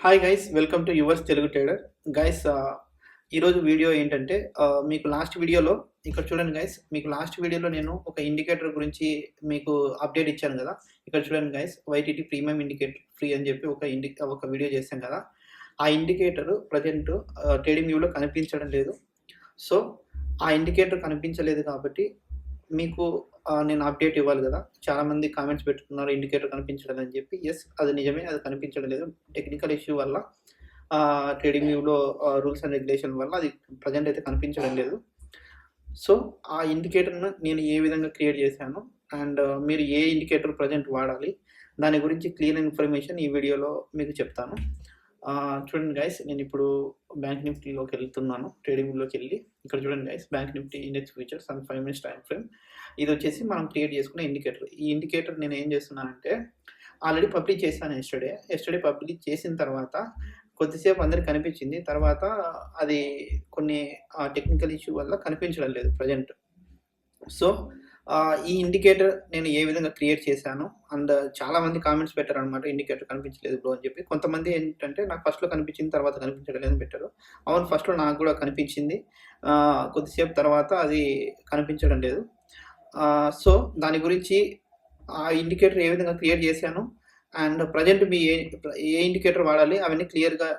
Hi guys, welcome to yours Telugu trader. Guys, ఈరోజు video ఏంటంటే మీకు లాస్ట్ వీడియోలో ఇక్కడ చూడండి గైస్. మీకు లాస్ట్ వీడియోలో నేను ఒక ఇండికేటర్ గురించి మీకు అప్డేట్ ఇచ్చాను కదా. ఇక్కడ చూడండి గైస్, వైటీటీ ప్రీమియం ఇండికేటర్ ఫ్రీ అని చెప్పి ఒక వీడియో చేశాను కదా. ఆ ఇండికేటర్ ప్రజెంట్ ట్రేడింగ్ వ్యూలో కనిపించడం లేదు. సో ఆ ఇండికేటర్ కనిపించలేదు కాబట్టి మీకు నేను అప్డేట్ ఇవ్వాలి కదా. చాలామంది కామెంట్స్ పెట్టుకున్నారు ఇండికేటర్ కనిపించడం అని చెప్పి. ఎస్, అది నిజమే, అది కనిపించడం లేదు. టెక్నికల్ ఇష్యూ వల్ల ట్రేడింగ్ వ్యూలో రూల్స్ అండ్ రెగ్యులేషన్ వల్ల అది ప్రజెంట్ అయితే కనిపించడం లేదు. సో ఆ ఇండికేటర్ను నేను ఏ విధంగా క్రియేట్ చేశాను అండ్ మీరు ఏ ఇండికేటర్ ప్రజెంట్ వాడాలి దాని గురించి క్లియర్ ఇన్ఫర్మేషన్ ఈ వీడియోలో మీకు చెప్తాను. చూడండి గైస్, నేను ఇప్పుడు బ్యాంక్ నిఫ్టీలోకి వెళ్తున్నాను. ట్రేడింగ్లోకి వెళ్ళి ఇక్కడ చూడండి guys, bank Nifty index futures and 5 minutes time frame. ఇది వచ్చేసి మనం క్రియేట్ చేసుకునే ఇండికేటర్. ఈ ఇండికేటర్ నేను ఏం చేస్తున్నానంటే ఆల్రెడీ పబ్లిష్ చేశాను ఎస్టర్డే పబ్లిష్ చేసిన తర్వాత కొద్దిసేపు అందరికి కనిపించింది. తర్వాత అది కొన్ని టెక్నికల్ ఇష్యూ వల్ల కనిపించడం లేదు ప్రజెంట్. సో ఈ ఇండికేటర్ నేను ఏ విధంగా క్రియేట్ చేశాను అండ్ చాలామంది కామెంట్స్ పెట్టారనమాట, ఇండికేటర్ కనిపించలేదు బ్రో అని చెప్పి. కొంతమంది ఏంటంటే నాకు ఫస్ట్లో కనిపించింది, తర్వాత కనిపించడం లేదని పెట్టారు. అవును, ఫస్ట్లో నాకు కూడా కనిపించింది, కొద్దిసేపు తర్వాత అది కనిపించడం లేదు. సో దాని గురించి ఆ ఇండికేటర్ ఏ విధంగా క్రియేట్ చేశాను and present me A indicator వాడాలి అవన్నీ క్లియర్గా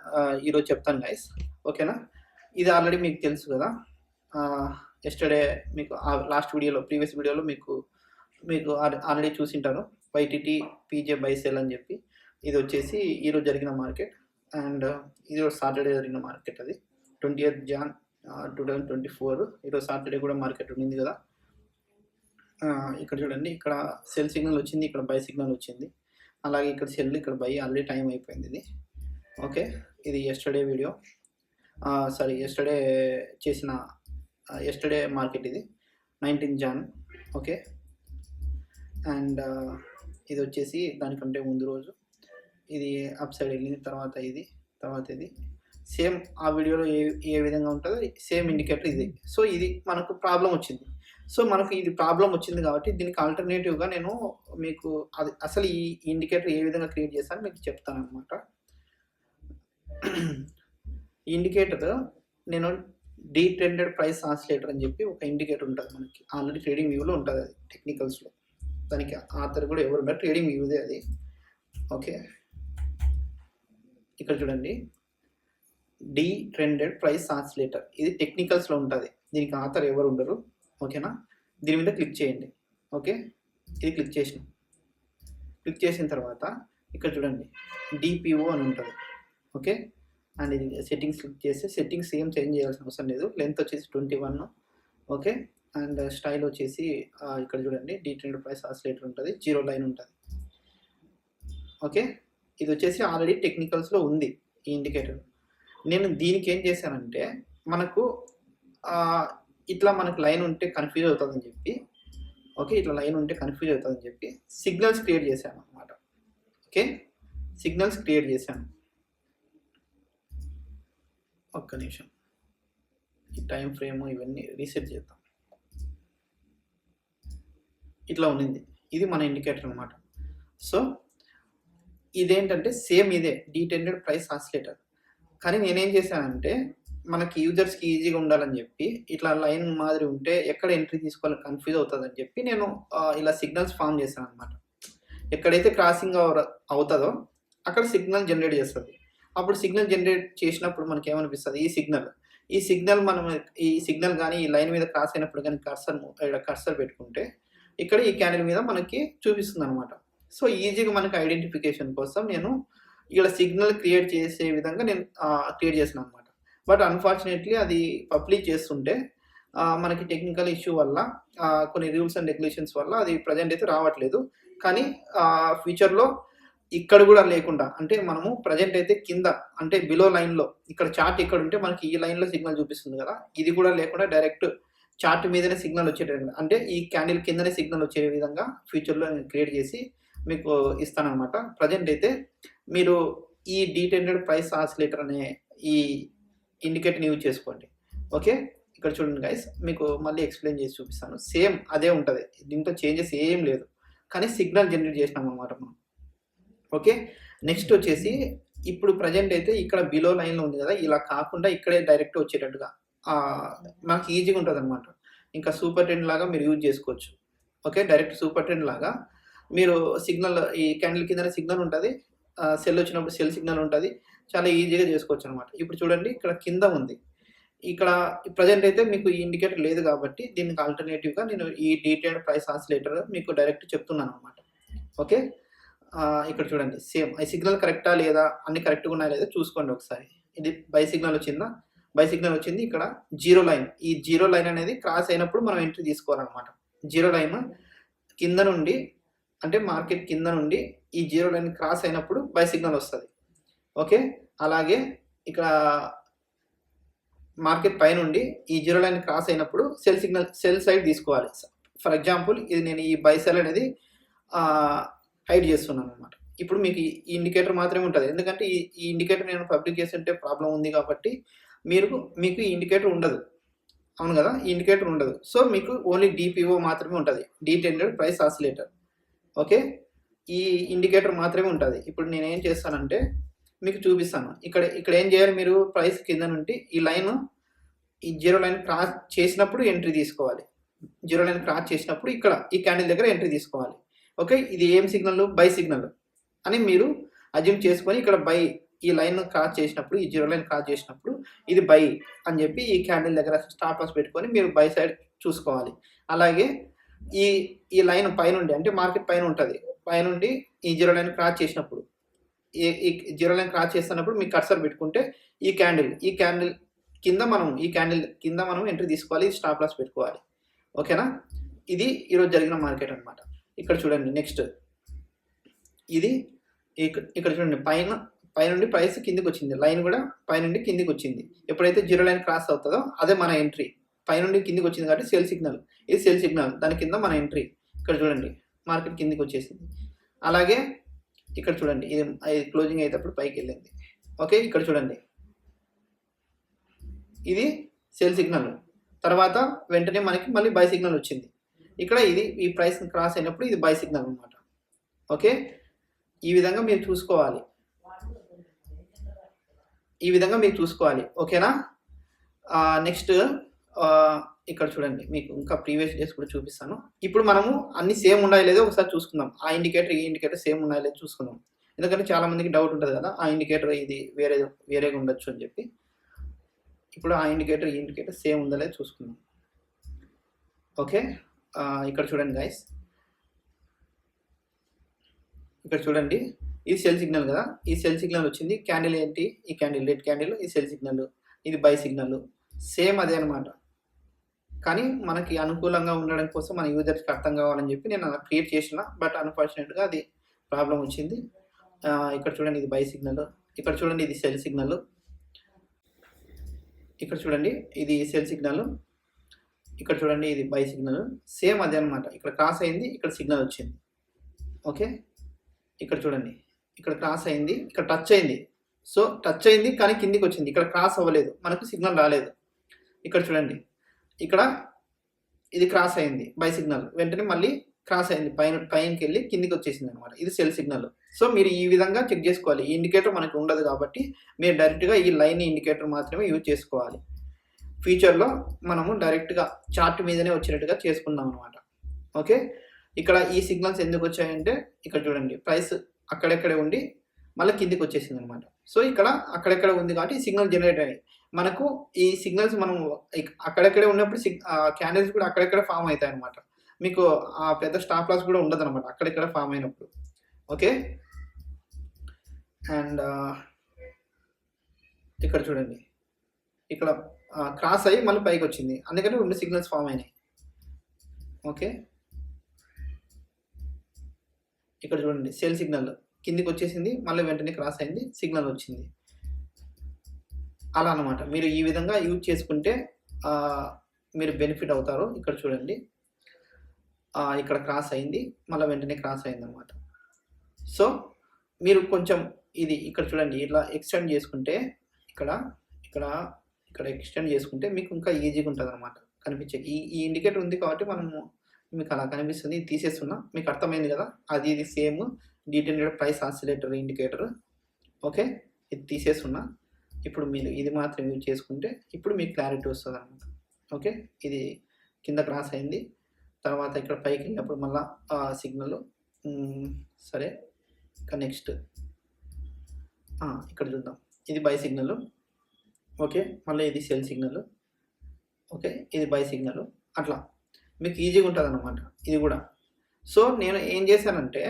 ఈరోజు చెప్తాను గైస్. ఓకేనా? ఇది ఆల్రెడీ మీకు తెలుసు కదా. ఎస్టర్డే మీకు లాస్ట్ వీడియోలో, ప్రీవియస్ వీడియోలో మీకు ఆల్రెడీ చూసింటాను వైటీటీ పీజే బై సెల్ అని చెప్పి. ఇది వచ్చేసి ఈరోజు జరిగిన మార్కెట్ అండ్ ఇది సాటర్డే జరిగిన మార్కెట్. అది 20th Jan 2024. ఈరోజు సాటర్డే కూడా మార్కెట్ ఉండింది కదా. ఇక్కడ చూడండి, ఇక్కడ సెల్ సిగ్నల్ వచ్చింది, ఇక్కడ బై సిగ్నల్ వచ్చింది. అలాగే ఇక్కడ సెల్, ఇక్కడ బై. ఆల్రెడీ టైం అయిపోయింది ఇది. ఓకే, ఇది yesterday video, sorry yesterday market. ఇది 19th Jan. ఓకే, అండ్ ఇది వచ్చేసి దానికంటే ముందు రోజు ఇది అప్ సైడ్ వెళ్ళింది. తర్వాత ఇది సేమ్ ఆ వీడియోలో ఏ విధంగా ఉంటుందో సేమ్ ఇండికేటర్ ఇది. సో ఇది మనకు ప్రాబ్లం వచ్చింది. సో మనకు ఇది ప్రాబ్లం వచ్చింది కాబట్టి దీనికి ఆల్టర్నేటివ్గా నేను మీకు అసలు ఈ ఇండికేటర్ ఏ విధంగా క్రియేట్ చేస్తాను మీకు చెప్తాను అనమాట. ఈ ఇండికేటర్ నేను డీట్రెండెడ్ ప్రైస్ ఆసిలేటర్ అని చెప్పి ఒక ఇండికేటర్ ఉంటుంది మనకి. ఆల్రెడీ ట్రేడింగ్ వ్యూలో ఉంటుంది అది, టెక్నికల్స్లో. దానికి ఆథర్ కూడా ఎవరు ఉన్నారు, ట్రేడింగ్ వ్యూదే అది. ఓకే, ఇక్కడ చూడండి, డీట్రెండెడ్ ప్రైస్ ఆసిలేటర్. ఇది టెక్నికల్స్లో ఉంటుంది, దీనికి ఆథర్ ఎవరు ఉండరు. ఓకేనా? దీని మీద క్లిక్ చేయండి. ఓకే, ఇది క్లిక్ చేసిన తర్వాత ఇక్కడ చూడండి డిపిఓ అని ఉంటుంది. ఓకే, అండ్ ఇది సెట్టింగ్స్ క్లిక్ చేస్తే సెట్టింగ్స్ ఏం చేంజ్ చేయాల్సిన అవసరం లేదు. లెంత్ వచ్చేసి 21. ఓకే, అండ్ స్టైల్ వచ్చేసి ఇక్కడ చూడండి డీట్రెండెడ్ ప్రైస్ ఆసిలేటర్ ఉంటుంది, 0 లైన్ ఉంటుంది. ఓకే, ఇది వచ్చేసి ఆల్రెడీ టెక్నికల్స్లో ఉంది ఈ ఇండికేటర్. నేను దీనికి ఏం చేశానంటే మనకు ఇట్లా మనకు లైన్ ఉంటే కన్ఫ్యూజ్ అవుతుందని చెప్పి, ఓకే, ఇట్లా లైన్ ఉంటే కన్ఫ్యూజ్ అవుతుందని చెప్పి సిగ్నల్స్ క్రియేట్ చేశాను అనమాట. ఓకే, సిగ్నల్స్ క్రియేట్ చేశాను. ఒక్క నిమిషం, ఈ టైం ఫ్రేమ్ ఇవన్నీ రీసెట్ చేద్దాం. ఇట్లా ఉన్నింది, ఇది మన ఇండికేటర్ అనమాట. సో ఇదేంటంటే సేమ్ ఇదే డీటెండెడ్ ప్రైస్ ఆసిలేటర్. కానీ నేనేం చేశానంటే మనకి యూజర్స్కి ఈజీగా ఉండాలని చెప్పి ఇట్లా లైన్ మాదిరి ఉంటే ఎక్కడ ఎంట్రీ తీసుకోవాలి కన్ఫ్యూజ్ అవుతుందని చెప్పి నేను ఇలా సిగ్నల్స్ ఫామ్ చేశాను అనమాట. ఎక్కడైతే క్రాసింగ్ అవుతుందో అక్కడ సిగ్నల్ జనరేట్ చేస్తుంది. అప్పుడు సిగ్నల్ జనరేట్ చేసినప్పుడు మనకి ఏమనిపిస్తుంది, ఈ సిగ్నల్ కానీ ఈ లైన్ మీద క్రాస్ అయినప్పుడు కానీ కర్సర్ పెట్టుకుంటే ఇక్కడ ఈ క్యాండిల్ మీద మనకి చూపిస్తుంది అనమాట. సో ఈజీగా మనకి ఐడెంటిఫికేషన్ కోసం నేను ఇక్కడ సిగ్నల్ క్రియేట్ చేసే విధంగా నేను క్రియేట్ చేసాను అనమాట. బట్ అన్ఫార్చునేట్లీ అది పబ్లిష్ చేస్తుంటే మనకి టెక్నికల్ ఇష్యూ వల్ల కొన్ని రూల్స్ అండ్ రెగ్యులేషన్స్ వల్ల అది ప్రజెంట్ అయితే రావట్లేదు. కానీ ఫ్యూచర్లో ఇక్కడ కూడా లేకుండా, అంటే మనము ప్రజెంట్ అయితే కింద అంటే బిలో లైన్లో ఇక్కడ చార్ట్ ఇక్కడ ఉంటే మనకి ఈ లైన్లో సిగ్నల్ చూపిస్తుంది కదా, ఇది కూడా లేకుండా డైరెక్ట్ చార్ట్ మీదనే సిగ్నల్ వచ్చేటట్టు, అంటే ఈ క్యాండిల్ కిందనే సిగ్నల్ వచ్చే విధంగా ఫ్యూచర్లో నేను క్రియేట్ చేసి మీకు ఇస్తానమాట. ప్రజెంట్ అయితే మీరు ఈ డీటెండెడ్ ప్రైస్ ఆసిలేటర్ అనే ఈ ఇండికేటర్ని యూజ్ చేసుకోండి. ఓకే, ఇక్కడ చూడండి గైస్, మీకు మళ్ళీ ఎక్స్ప్లెయిన్ చేసి చూపిస్తాను. సేమ్ అదే ఉంటుంది, దీంట్లో చేంజెస్ ఏం లేదు, కానీ సిగ్నల్ జనరేట్ చేసినాం అనమాట మనం. ఓకే, నెక్స్ట్ వచ్చేసి ఇప్పుడు ప్రెజెంట్ అయితే ఇక్కడ బిలో లైన్‌లో ఉంది గదా! ఇలా కాకుండా ఇక్కడే డైరెక్ట్ వచ్చేటట్టుగా మనకి ఈజీగా ఉంటదనమాట. ఇంకా సూపర్ ట్రెండ్ లాగా మీరు యూజ్ జేసుకోవచ్చు. ఓకే. డైరెక్ట్ సూపర్ ట్రెండ్ లాగా మీరు సిగ్నల్ ఈ క్యాండిల్ కిందనే సిగ్నల్ ఉంటది. సెల్ వచ్చినప్పుడు సెల్ సిగ్నల్ ఉంటది. చాలా ఈజీగా జేసుకోవచ్చనమాట. ఇప్పుడు చూడండి ఇక్కడ కింద ఉంది. ఇక్కడ ప్రెజెంట్ అయితే మీకు ఈ ఇండికేటర్ లేదు గాబట్టి దీనికి ఆల్టర్‌నేటివ్‌గా నేను ఈ డీటెయిల్డ్ ప్రైస్ ఆసిలేటర్ మీకు డైరెక్ట్ చెప్తున్నాననమాట. ఓకే. ఇక్కడ చూడండి సేమ్ ఈ సిగ్నల్ కరెక్టా లేదా అన్ని కరెక్ట్‌గా ఉన్నాయా లేదా చూసుకోండి ఒకసారి. ఇది బై సిగ్నల్ వచ్చిందా? బై సిగ్నల్ వచ్చింది. ఇక్కడ జీరో లైన్. ఈ జీరో లైన్ అనేది క్రాస్ అయినప్పుడు మనం ఎంట్రీ తీసుకోవాలనమాట. జీరో లైన్ కింద నుండి అంటే మార్కెట్ కింద నుండి ఈ జీరో లైన్ క్రాస్ అయినప్పుడు బై సిగ్నల్ వస్తది. ఓకే. అలాగే ఇక్కడ మార్కెట్ పైనుండి ఈ జీరో లైన్ క్రాస్ అయినప్పుడు సెల్ సైడ్ తీసుకోవాలి. ఫర్ ఎగ్జాంపుల్ ఇది నేను ఈ బై సెల్ అనేది హైడ్ చేస్తున్నాననమాట. ఇప్పుడు మీకు ఈ ఇండికేటర్ మాత్రమే ఉంటది. ఎందుకంటే ఈ ఇండికేటర్ నేను పబ్లిక్ చేస్తుంటే ప్రాబ్లమ్ ఉంది కాబట్టి మీకు ఈ ఇండికేటర్ ఉండదు. అవును గదా! ఈ ఇండికేటర్ ఉండదు. సో, మీకు ఓన్లీ డీపీఓ మాత్రమే ఉంటది. డీటెండెడ్ ప్రైస్ ఆసిలేటర్. ఓకే. ఈ ఇండికేటర్ మాత్రమే ఉంటది. ఇప్పుడు నేనేం చేస్తానంటే మీకు చూపిస్తాను. ఇక్కడ ఏం చేయాలి మీరు ప్రైస్ కింద నుండి ఈ జీరో లైన్ క్రాస్ చేసినప్పుడు ఎంట్రీ తీసుకోవాలి. జీరో లైన్ క్రాస్ చేసినప్పుడు ఇక్కడ ఈ క్యాండిల్ దగ్గర ఎంట్రీ తీసుకోవాలి. ఓకే. ఇది ఏం సిగ్నల్? బై సిగ్నల్ అని మీరు అజ్యూమ్ చేసుకొని ఇక్కడ బై ఈ లైన్ క్రాస్ చేసినప్పుడు ఈ జీరో లైన్ క్రాస్ చేసినప్పుడు ఇది బై అని చెప్పి ఈ క్యాండిల్ దగ్గర స్టాప్ లాస్ పెట్టుకొని మీరు బై సైడ్ చూసుకోవాలి. అలాగే ఈ లైన్ పైనుండి అంటే మార్కెట్ పైన ఉంటది. పైనుండి ఈ జీరో లైన్ క్రాస్ చేసినప్పుడు ఈ జీరో లైన్ క్రాస్ చేస్తున్నప్పుడు మీ కర్సర్ పెట్టుకుంటే ఈ క్యాండిల్ కింద మనం ఎంట్రీ తీసుకోవాలి. స్టాప్ లాస్ పెట్టుకోవాలి. ఓకేనా? ఇది ఈరోజు జరిగిన మార్కెట్ అనమాట. ఇక్కడ చూడండి నెక్స్ట్ ఇది ఇక్కడ చూడండి పైనుండి ప్రైస్ కిందికి వచ్చింది. లైన్ కూడా పైనుండి కిందికి వచ్చింది. ఎప్పుడైతే జీరో లైన్ క్రాస్ అవుతుందో అదే మన ఎంట్రీ. పైనుండి కిందికి వచ్చింది కాబట్టి సెల్ సిగ్నల్. ఇది సెల్ సిగ్నల్. దాని కింద మన ఎంట్రీ. ఇక్కడ చూడండి మార్కెట్ కిందికి వచ్చేసింది. అలాగే ఇక్కడ చూడండి ఇది క్లోజింగ్ అయ్యేటప్పుడు పైకి వెళ్ళింది. ఓకే. ఇక్కడ చూడండి ఇది సెల్ సిగ్నల్. తర్వాత వెంటనే మనకి మళ్ళీ బై సిగ్నల్ వచ్చింది. ఇక్కడ ఈ ప్రైస్ క్రాస్ అయినప్పుడు ఇది బై సిగ్నల్ అనమాట. ఓకే. ఈ విధంగా మీరు చూసుకోవాలి. ఓకేనా? నెక్స్ట్ ఇక్కడ చూడండి మీకు ఇంకా ప్రీవియస్ డేస్ కూడా చూపిస్తాను. ఇప్పుడు మనము అన్ని సేమ్ ఉన్నాయో లేదో ఒకసారి చూసుకుందాం. ఆ ఇండికేటర్ ఈ ఇండికేటర్ సేమ్ ఉన్నాయో లేదో చూసుకుందాం. ఎందుకంటే చాలా మందికి డౌట్ ఉంటుంది కదా, ఆ ఇండికేటర్ ఇది వేరేగా ఉండొచ్చు అని చెప్పి. ఇప్పుడు ఆ ఇండికేటర్ ఈ ఇండికేటర్ సేమ్ ఉందో లేదో చూసుకుందాం. ఓకే. ఇక్కడ చూడండి గైస్, ఇక్కడ చూడండి ఇది సెల్ సిగ్నల్ కదా. ఈ సెల్ సిగ్నల్ వచ్చింది. క్యాండిల్ ఏంటి? ఈ క్యాండిల్ రెడ్ క్యాండిల్. ఈ సెల్ సిగ్నల్. ఇది బై సిగ్నల్. సేమ్ అదే అనమాట. కానీ మనకి అనుకూలంగా ఉండడం కోసం మన యూజర్స్కి అర్థం కావాలని చెప్పి నేను అలా క్రియేట్ చేసిన. బట్ అన్ఫార్చునేట్గా అది ప్రాబ్లం వచ్చింది. ఇక్కడ చూడండి ఇది బై సిగ్నల్. ఇక్కడ చూడండి ఇది సెల్ సిగ్నల్. ఇక్కడ చూడండి ఇది సెల్ సిగ్నల్. ఇక్కడ చూడండి ఇది బై సిగ్నల్. సేమ్ అదే అనమాట. ఇక్కడ క్రాస్ అయింది, ఇక్కడ సిగ్నల్ వచ్చింది. ఓకే. ఇక్కడ చూడండి ఇక్కడ క్రాస్ అయింది, ఇక్కడ టచ్ అయింది. సో టచ్ అయింది కానీ కిందికి వచ్చింది. ఇక్కడ క్రాస్ అవ్వలేదు, మనకు సిగ్నల్ రాలేదు. ఇక్కడ చూడండి ఇక్కడ ఇది క్రాస్ అయింది బై సిగ్నల్. వెంటనే మళ్ళీ క్రాస్ అయింది, పైనకి వెళ్ళి కిందికి వచ్చేసింది అనమాట. ఇది సెల్ సిగ్నల్. సో మీరు ఈ విధంగా చెక్ చేసుకోవాలి. ఈ ఇండికేటర్ మనకు ఉండదు కాబట్టి మీరు డైరెక్ట్గా ఈ లైన్ ఇండికేటర్ మాత్రమే యూజ్ చేసుకోవాలి. ఫ్యూచర్లో మనము డైరెక్ట్గా చార్ట్ మీదనే వచ్చేటట్టుగా చేసుకుందాం అనమాట. ఓకే. ఇక్కడ ఈ సిగ్నల్స్ ఎందుకు వచ్చాయంటే ఇక్కడ చూడండి ప్రైస్ అక్కడెక్కడే ఉండి మళ్ళీ కిందికి వచ్చేసింది అనమాట. సో ఇక్కడ అక్కడెక్కడ ఉంది కాబట్టి ఈ సిగ్నల్ జనరేట్ అయ్యాయి. మనకు ఈ సిగ్నల్స్ మనం అక్కడెక్కడే ఉన్నప్పుడు క్యాండిల్స్ కూడా అక్కడెక్కడ ఫామ్ అవుతాయి అనమాట. మీకు ఆ పెద్ద స్టాప్ లాస్ కూడా ఉండదు అనమాట అక్కడెక్కడ ఫామ్ అయినప్పుడు. ఓకే. అండ్ ఇక్కడ చూడండి ఇక్కడ క్రాస్ అయ్యి మళ్ళీ పైకి వచ్చింది. అందుకని 2 సిగ్నల్స్ ఫామ్ అయినాయి. ఓకే. ఇక్కడ చూడండి సెల్ సిగ్నల్ కిందికి వచ్చేసింది, మళ్ళీ వెంటనే క్రాస్ అయింది, సిగ్నల్ వచ్చింది. అలా అనమాట. మీరు ఈ విధంగా యూజ్ చేసుకుంటే మీరు బెనిఫిట్ అవుతారు. ఇక్కడ చూడండి ఇక్కడ క్రాస్ అయింది, మళ్ళీ వెంటనే క్రాస్ అయింది అనమాట. సో మీరు కొంచెం ఇక్కడ చూడండి ఇట్లా ఎక్స్టెండ్ చేసుకుంటే ఇక్కడ ఎక్స్టెండ్ చేసుకుంటే మీకు ఇంకా ఈజీగా ఉంటుంది అనమాట కనిపించే. ఈ ఇండికేటర్ ఉంది కాబట్టి మీకు అలా కనిపిస్తుంది. ఇది తీసేస్తున్నా. మీకు అర్థమైంది కదా, ఇది same detailed price oscillator indicator. Okay. ఇది తీసేస్తున్నా. ఇప్పుడు మీరు ఇది మాత్రం యూజ్ చేసుకుంటే ఇప్పుడు మీకు క్లారిటీ వస్తుందన్నమాట. ఓకే, ఇది కింద క్రాస్ అయింది. తర్వాత ఇక్కడ పైకి వెళ్ళినప్పుడు మళ్ళీ సిగ్నల్. సరే, ఇక నెక్స్ట్ ఇక్కడ చూద్దాం. ఇది బై సిగ్నల్. ఓకే, మళ్ళీ ఇది సెల్ సిగ్నల్. ఓకే, ఇది బై సిగ్నల్. అట్లా మీకు ఈజీగా ఉంటుంది అన్నమాట ఇది కూడా. సో నేను ఏం చేశానంటే,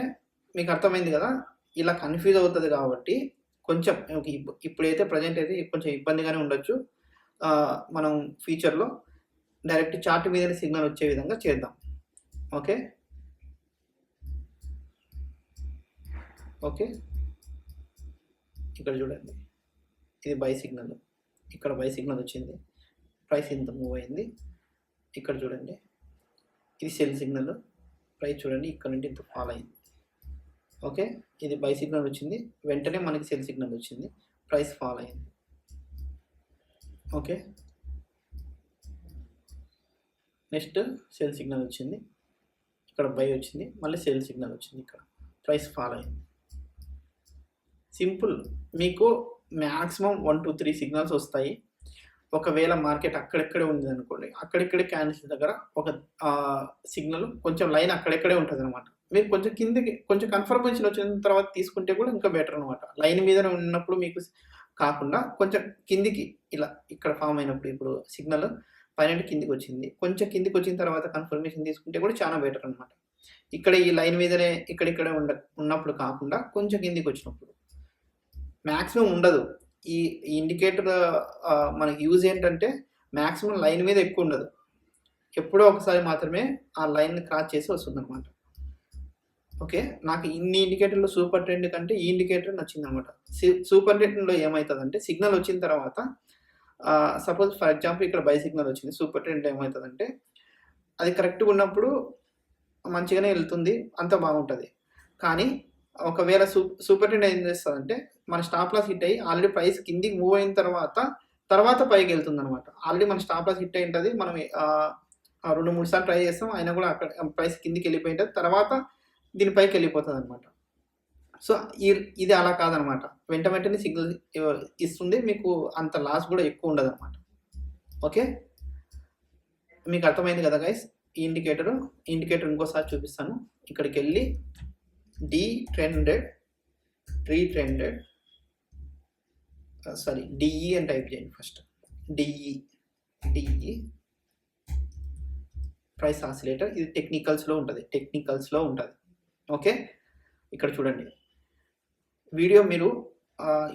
మీకు అర్థమైంది కదా, ఇలా కన్ఫ్యూజ్ అవుతుంది కాబట్టి కొంచెం ఇప్పుడైతే ప్రజెంట్ అయితే కొంచెం ఇబ్బందిగానే ఉండొచ్చు. మనం ఫ్యూచర్లో డైరెక్ట్ చార్ట్ మీదనే సిగ్నల్ వచ్చే విధంగా చేద్దాం. ఓకే ఓకే, ఇక్కడ చూడండి, ఇది బై సిగ్నల్. ఇక్కడ బై సిగ్నల్ వచ్చింది, ప్రైస్ ఇంత మూవ్ అయింది. ఇక్కడ చూడండి, ఇది సెల్ సిగ్నల్. ప్రైస్ చూడండి ఇక్కడ నుండి ఇంత ఫాల్ అయింది. ఓకే, ఇది బై సిగ్నల్ వచ్చింది, వెంటనే మనకి సెల్ సిగ్నల్ వచ్చింది, ప్రైస్ ఫాల్ అయింది. ఓకే, నెక్స్ట్ సెల్ సిగ్నల్ వచ్చింది, ఇక్కడ బై వచ్చింది, మళ్ళీ సెల్ సిగ్నల్ వచ్చింది, ఇక్కడ ప్రైస్ ఫాల్ అయింది. సింపుల్. మీకు మ్యాక్సిమం 1 to 3 సిగ్నల్స్ వస్తాయి. ఒకవేళ మార్కెట్ అక్కడెక్కడే ఉంది అనుకోండి, అక్కడెక్కడే క్యాండిల్స్ దగ్గర ఒక సిగ్నల్ కొంచెం లైన్ అక్కడెక్కడే ఉంటుంది అనమాట. మీరు కొంచెం కిందకి కొంచెం కన్ఫర్మేషన్ వచ్చిన తర్వాత తీసుకుంటే కూడా ఇంకా బెటర్ అనమాట. లైన్ మీద ఉన్నప్పుడు మీకు కాకుండా కొంచెం కిందికి ఇలా ఇక్కడ ఫామ్ అయినప్పుడు, ఇప్పుడు సిగ్నల్ పైన కిందికి వచ్చింది, కొంచెం కిందికి వచ్చిన తర్వాత కన్ఫర్మేషన్ తీసుకుంటే కూడా చాలా బెటర్ అనమాట. ఇక్కడ ఈ లైన్ మీదనే ఇక్కడిక్కడే ఉన్నప్పుడు కాకుండా కొంచెం కిందికి వచ్చినప్పుడు మ్యాక్సిమం ఉండదు. ఈ ఇండికేటర్ మనకి యూజ్ ఏంటంటే మ్యాక్సిమం లైన్ మీద ఎక్కువ ఉండదు, ఎప్పుడో ఒకసారి మాత్రమే ఆ లైన్ క్రాస్ చేసి వస్తుంది అనమాట. ఓకే, నాకు ఇన్ని ఇండికేటర్లు సూపర్ ట్రెండ్ కంటే ఈ ఇండికేటర్ నచ్చింది అనమాట. సూపర్ ట్రెండ్లో ఏమవుతుందంటే సిగ్నల్ వచ్చిన తర్వాత సపోజ్ ఫర్ ఎగ్జాంపుల్ ఇక్కడ బై సిగ్నల్ వచ్చింది, సూపర్ ట్రెండ్ ఏమవుతుందంటే అది కరెక్ట్గా ఉన్నప్పుడు మంచిగానే వెళ్తుంది, అంత బాగుంటుంది. కానీ ఒకవేళ సూపర్ ట్రెండ్ ఏం చేస్తుందంటే మన స్టాప్ లాస్ హిట్ అయ్యి ఆల్రెడీ ప్రైస్ కిందికి మూవ్ అయిన తర్వాత పైకి వెళ్తుంది అనమాట. ఆల్రెడీ మన స్టాప్ లాస్ హిట్ అయి ఉంటుంది, మనం 2-3 సార్లు ట్రై చేస్తాం, అయినా కూడా అక్కడ ప్రైస్ కిందికి వెళ్ళిపోయి ఉంటుంది, తర్వాత దీనిపైకి వెళ్ళిపోతుంది అనమాట. సో ఇది అలా కాదనమాట, వెంటనే సిగ్నల్ ఇస్తుంది, మీకు అంత లాస్ కూడా ఎక్కువ ఉండదు అనమాట. ఓకే, మీకు అర్థమైంది కదా గైస్. ఈ ఇండికేటర్ ఇంకోసారి చూపిస్తాను. ఇక్కడికి వెళ్ళి డిఈ అని టైప్ చేయండి. First DE price oscillator. ఇది టెక్నికల్స్లో ఉంటుంది. ఓకే, ఇక్కడ చూడండి, వీడియో మీరు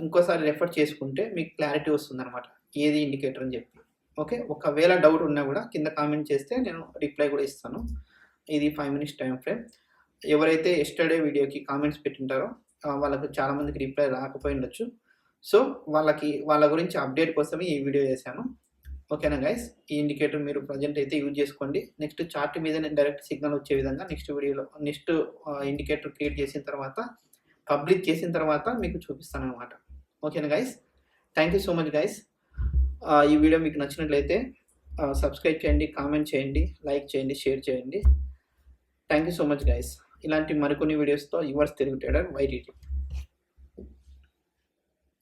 ఇంకోసారి రెఫర్ చేసుకుంటే మీకు క్లారిటీ వస్తుంది అనమాట, ఏది ఇండికేటర్ అని చెప్పి. ఓకే, ఒకవేళ డౌట్ ఉన్నా కూడా కింద కామెంట్ చేస్తే నేను రిప్లై కూడా ఇస్తాను. ఇది 5 minutes టైం ఫ్రేమ్. ఎవరైతే ఎస్టర్డే వీడియోకి కామెంట్స్ పెట్టింటారో వాళ్ళకు చాలామందికి రిప్లై రాకపోయి ఉండొచ్చు. సో వాళ్ళ గురించి అప్డేట్ కోసమే ఈ వీడియో చేశాను. ఓకేనా గైస్, ఈ ఇండికేటర్ మీరు ప్రజెంట్ అయితే యూజ్ చేసుకోండి. నెక్స్ట్ చార్ట్ మీద డైరెక్ట్ సిగ్నల్ వచ్చే విధంగా నెక్స్ట్ ఇండికేటర్ క్రియేట్ చేసిన తర్వాత పబ్లిక్ చేసిన తర్వాత మీకు చూపిస్తాను అనమాట. ఓకేనా guys, thank you so much guys. ఈ వీడియో మీకు నచ్చినట్లయితే సబ్స్క్రైబ్ చేయండి, కామెంట్ చేయండి, లైక్ చేయండి, షేర్ చేయండి. Thank you so much guys. ఇలాంటి మరికొన్ని వీడియోస్తో యువర్స్ తెలుగు ట్రేడర్ వైటీటీ.